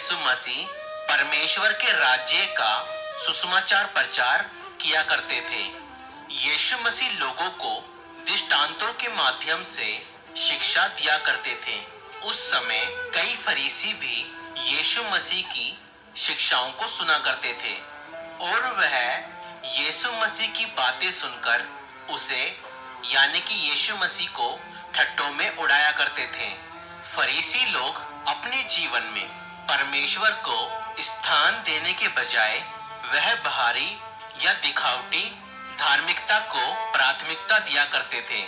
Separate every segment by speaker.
Speaker 1: यीशु मसीह परमेश्वर के राज्य का सुसमाचार प्रचार किया करते थे। यीशु मसीह लोगों को दृष्टांतों के माध्यम से शिक्षा दिया करते थे। उस समय कई फरीसी भी यीशु मसीह की शिक्षाओं को सुना करते थे और वह यीशु मसीह की बातें सुनकर उसे यानी कि यीशु मसीह को ठट्टों में उड़ाया करते थे। फरीसी लोग अपने जीवन में परमेश्वर को स्थान देने के बजाय वह बाहरी या दिखावटी धार्मिकता को प्राथमिकता दिया करते थे।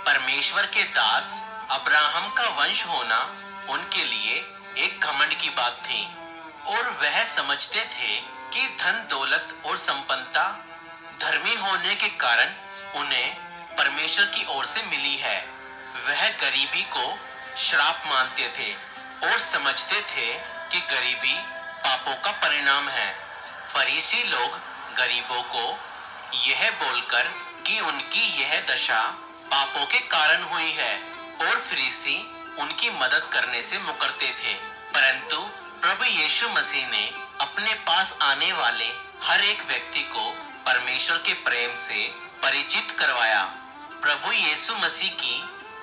Speaker 1: परमेश्वर के दास अब्राहम का वंश होना उनके लिए एक घमंड की बात थी और वह समझते थे कि धन दौलत और संपन्नता धर्मी होने के कारण उन्हें परमेश्वर की ओर से मिली है। वह गरीबी को श्राप मानते थे और समझते थे कि गरीबी पापों का परिणाम है। फरीसी लोग गरीबों को यह बोलकर कि उनकी यह दशा पापों के कारण हुई है और फरीसी उनकी मदद करने से मुकरते थे, परंतु प्रभु यीशु मसीह ने अपने पास आने वाले हर एक व्यक्ति को परमेश्वर के प्रेम से परिचित करवाया। प्रभु यीशु मसीह की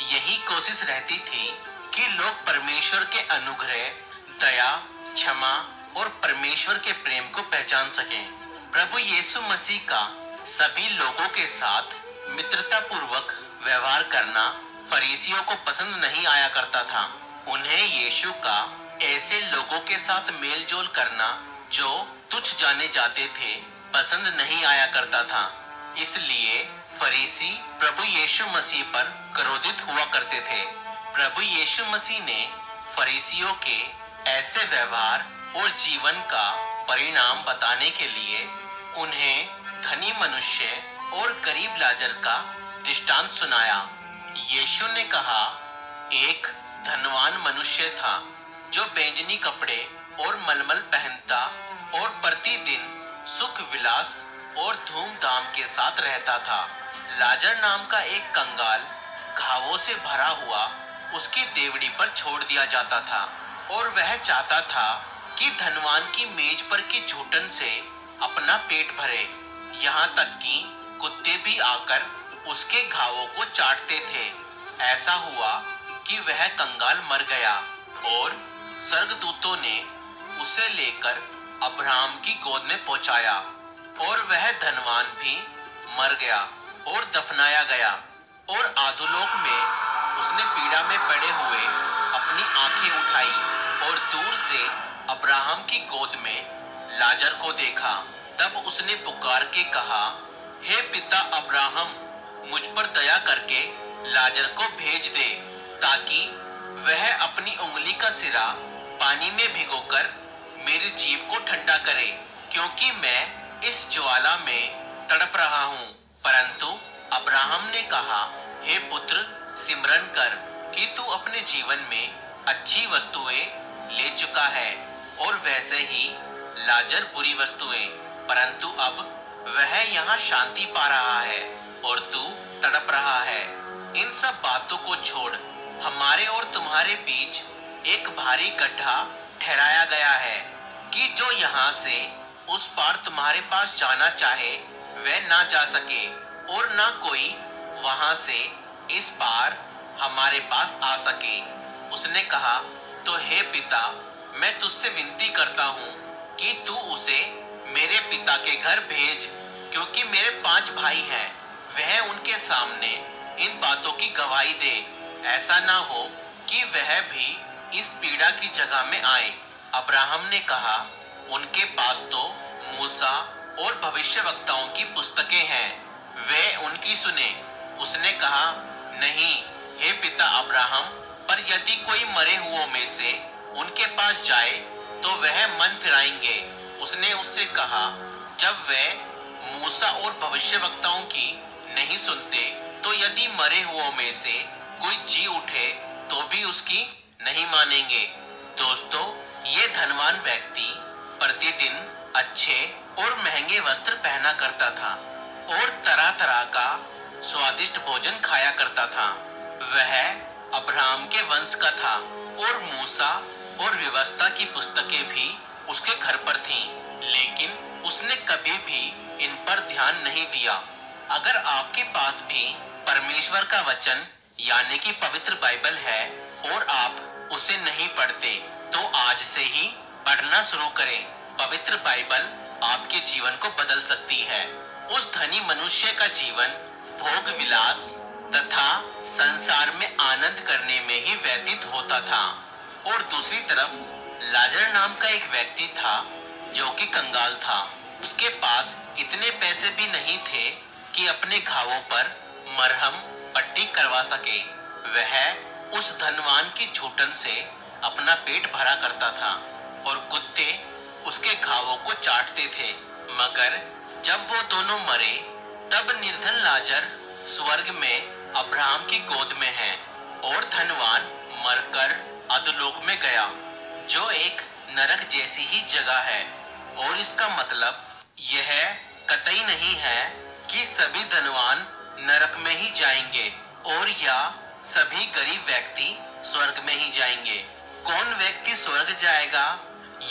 Speaker 1: यही कोशिश रहती थी कि लोग परमेश्वर के अनुग्रह, दया, क्षमा और परमेश्वर के प्रेम को पहचान सकें। प्रभु यीशु मसीह का सभी लोगों के साथ मित्रता पूर्वक व्यवहार करना फरीसियों को पसंद नहीं आया करता था। उन्हें यीशु का ऐसे लोगों के साथ मेल जोल करना जो तुच्छ जाने जाते थे पसंद नहीं आया करता था। इसलिए फरीसी प्रभु यीशु मसीह पर क्रोधित हुआ करते थे। प्रभु यीशु मसीह ने फरीसियों के ऐसे व्यवहार और जीवन का परिणाम बताने के लिए उन्हें धनी मनुष्य और गरीब लाजर का दृष्टांत सुनाया। यीशु ने कहा, एक धनवान मनुष्य था जो बैंजनी कपड़े और मलमल पहनता और प्रतिदिन सुख विलास और धूमधाम के साथ रहता था। लाजर नाम का एक कंगाल घावों से भरा हुआ उसकी देवड़ी पर छोड़ दिया जाता था और वह चाहता था कि धनवान की मेज पर की झूठन से अपना पेट भरे, यहाँ तक कि कुत्ते भी आकर उसके घावों को चाटते थे। ऐसा हुआ कि वह कंगाल मर गया और स्वर्गदूतों ने उसे लेकर अब्राहम की गोद में पहुंचाया और वह धनवान भी मर गया और दफनाया गया और अधोलोक में उसने पीड़ा में पड़े हुए अपनी आंखें उठाई और दूर से अब्राहम की गोद में लाजर को देखा। तब उसने पुकार के कहा, हे पिता अब्राहम, मुझ पर दया करके लाजर को भेज दे ताकि वह अपनी उंगली का सिरा पानी में भिगोकर मेरी जीभ को ठंडा करे, क्योंकि मैं इस ज्वाला में तड़प रहा हूँ। परंतु अब्राहम ने कहा, हे पुत्र, सिमरन कर कि तू अपने जीवन में अच्छी वस्तुएं ले चुका है और वैसे ही लाजर बुरी वस्तुएं, परंतु अब वह यहाँ शांति पा रहा है और तू तड़प रहा है। इन सब बातों को छोड़, हमारे और तुम्हारे बीच एक भारी गड्ढा ठहराया गया है कि जो यहाँ से उस पार तुम्हारे पास जाना चाहे वह ना जा सके और ना कोई वहां से इस पार हमारे पास आ सके। उसने कहा, तो हे पिता, मैं तुझसे विनती करता हूँ कि तू उसे मेरे पिता के घर भेज, क्योंकि मेरे 5 भाई हैं। वह उनके सामने इन बातों की गवाही दे, ऐसा ना हो कि वह भी इस पीड़ा की जगह में आए। अब्राहम ने कहा, उनके पास तो मूसा और भविष्यवक्ताओं की पुस्तकें हैं, वे उनकी सुने। उसने कहा, नहीं हे पिता अब्राहम, पर यदि कोई मरे हुओं में से उनके पास जाए तो वह मन फिराएंगे। उसने उससे कहा, जब वे मूसा और भविष्यवक्ताओं की नहीं सुनते तो यदि मरे हुओं में से कोई जी उठे तो भी उसकी नहीं मानेंगे। दोस्तों, ये धनवान व्यक्ति प्रतिदिन अच्छे और महंगे वस्त्र पहना करता था और तरह तरह का स्वादिष्ट भोजन खाया करता था। वह अब्राहम के वंश का था और मूसा और व्यवस्था की पुस्तकें भी उसके घर पर थीं, लेकिन उसने कभी भी इन पर ध्यान नहीं दिया। अगर आपके पास भी परमेश्वर का वचन यानी कि पवित्र बाइबल है और आप उसे नहीं पढ़ते, तो आज से ही पढ़ना शुरू करें। पवित्र बाइबल आपके जीवन को बदल सकती है। उस धनी मनुष्य का जीवन भोग विलास तथा संसार में आनंद करने में ही व्यतीत होता था, और दूसरी तरफ लाजर नाम का एक व्यक्ति था जो कि कंगाल था। उसके पास इतने पैसे भी नहीं थे कि अपने घावों पर मरहम पट्टी करवा सके। वह उस धनवान की झूठन से अपना पेट भरा करता था और कुत्ते उसके घावों को चाटते थे। मगर जब वो दोनों मरे, तब निर्धन लाजर स्वर्ग में अब्राहम की गोद में है और धनवान मरकर अधोलोक में गया, जो एक नरक जैसी ही जगह है। और इसका मतलब यह कतई नहीं है कि सभी धनवान नरक में ही जाएंगे और या सभी गरीब व्यक्ति स्वर्ग में ही जाएंगे। कौन व्यक्ति स्वर्ग जाएगा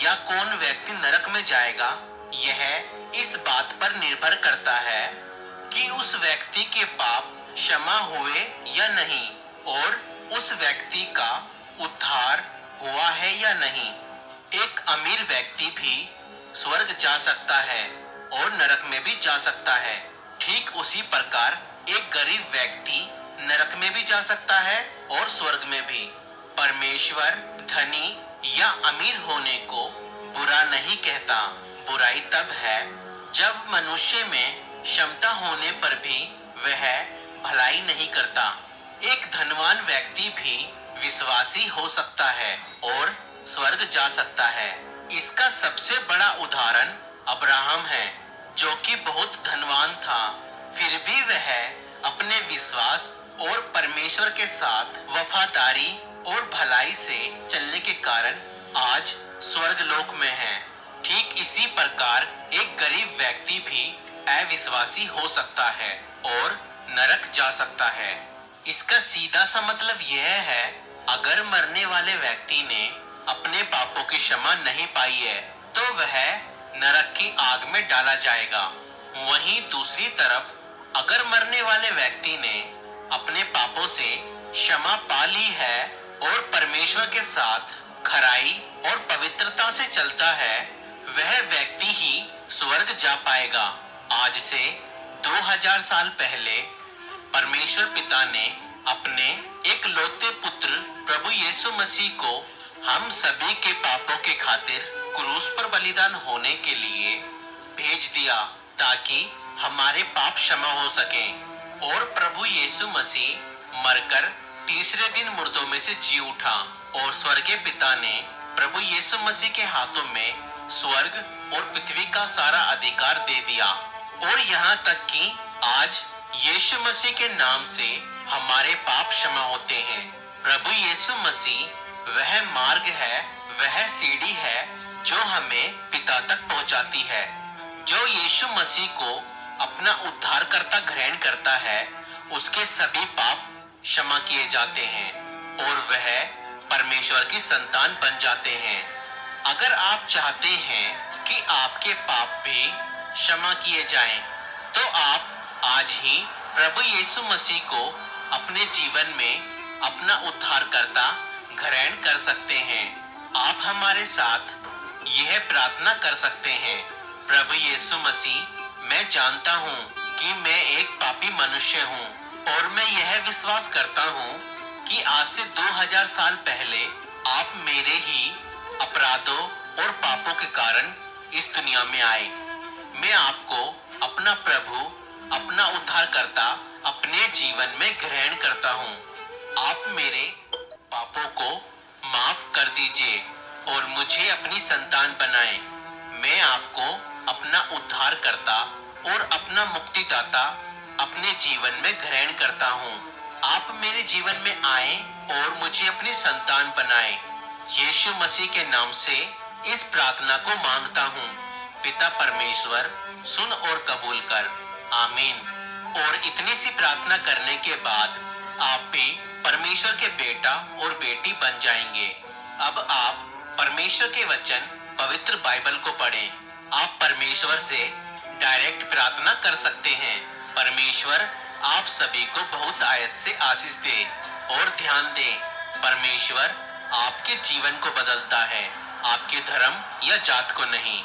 Speaker 1: या कौन व्यक्ति नरक में जाएगा, यह इस बात पर निर्भर करता है कि उस व्यक्ति के पाप क्षमा हुए या नहीं और उस व्यक्ति का उद्धार हुआ है या नहीं। एक अमीर व्यक्ति भी स्वर्ग जा सकता है और नरक में भी जा सकता है। ठीक उसी प्रकार एक गरीब व्यक्ति नरक में भी जा सकता है और स्वर्ग में भी। परमेश्वर धनी या अमीर होने को बुरा नहीं कहता। बुराई तब है जब मनुष्य में क्षमता होने पर भी वह भलाई नहीं करता। एक धनवान व्यक्ति भी विश्वासी हो सकता है और स्वर्ग जा सकता है। इसका सबसे बड़ा उदाहरण अब्राहम है, जो कि बहुत धनवान था, फिर भी वह अपने विश्वास और परमेश्वर के साथ वफादारी और भलाई से चलने के कारण आज स्वर्ग लोक में है। ठीक इसी प्रकार एक गरीब व्यक्ति भी अविश्वासी हो सकता है और नरक जा सकता है। इसका सीधा सा मतलब यह है, अगर मरने वाले व्यक्ति ने अपने पापों की क्षमा नहीं पाई है तो वह नरक की आग में डाला जाएगा। वहीं दूसरी तरफ अगर मरने वाले व्यक्ति ने अपने पापों से क्षमा पा ली है और परमेश्वर के साथ खराई और पवित्रता से चलता है, वह व्यक्ति ही स्वर्ग जा पाएगा। आज से 2000 साल पहले परमेश्वर पिता ने अपने एक लौते पुत्र प्रभु यीशु मसीह को हम सभी के पापों के खातिर क्रूस पर बलिदान होने के लिए भेज दिया, ताकि हमारे पाप क्षमा हो सकें। और प्रभु यीशु मसीह मरकर तीसरे दिन मुर्दों में से जी उठा और स्वर्गीय पिता ने प्रभु यीशु मसीह के हाथों में स्वर्ग और पृथ्वी का सारा अधिकार दे दिया। और यहाँ तक कि आज यीशु मसीह के नाम से हमारे पाप क्षमा होते हैं। प्रभु यीशु मसीह वह मार्ग है, वह सीढ़ी है जो हमें पिता तक पहुंचाती है। जो यीशु मसीह को अपना उद्धारकर्ता ग्रहण करता है, उसके सभी पाप क्षमा किए जाते हैं और वह परमेश्वर की संतान बन जाते हैं। अगर आप चाहते हैं कि आपके पाप भी क्षमा किए जाएं, तो आप आज ही प्रभु यीशु मसीह को अपने जीवन में अपना उद्धारकर्ता ग्रहण कर सकते हैं। आप हमारे साथ यह प्रार्थना कर सकते हैं, प्रभु यीशु मसीह, मैं जानता हूँ कि मैं एक पापी मनुष्य हूँ और मैं यह विश्वास करता हूँ कि आज से 2000 साल पहले आप मेरे ही अपराधों और पापों के कारण इस दुनिया में आए। मैं आपको अपना प्रभु, अपना उद्धारकर्ता अपने जीवन में ग्रहण करता हूँ। आप मेरे पापों को माफ कर दीजिए और मुझे अपनी संतान बनाएं। मैं आपको अपना उद्धारकर्ता और अपना मुक्तिदाता अपने जीवन में ग्रहण करता हूँ। आप मेरे जीवन में आए और मुझे अपनी संतान बनाएं। यीशु मसीह के नाम से इस प्रार्थना को मांगता हूँ। पिता परमेश्वर, सुन और कबूल कर। आमीन। और इतनी सी प्रार्थना करने के बाद आप भी परमेश्वर के बेटा और बेटी बन जाएंगे। अब आप परमेश्वर के वचन पवित्र बाइबल को पढ़ें। आप परमेश्वर से डायरेक्ट प्रार्थना कर सकते हैं। परमेश्वर आप सभी को बहुत आयत से आशीष दे। और ध्यान दें, परमेश्वर आपके जीवन को बदलता है, आपके धर्म या जात को नहीं।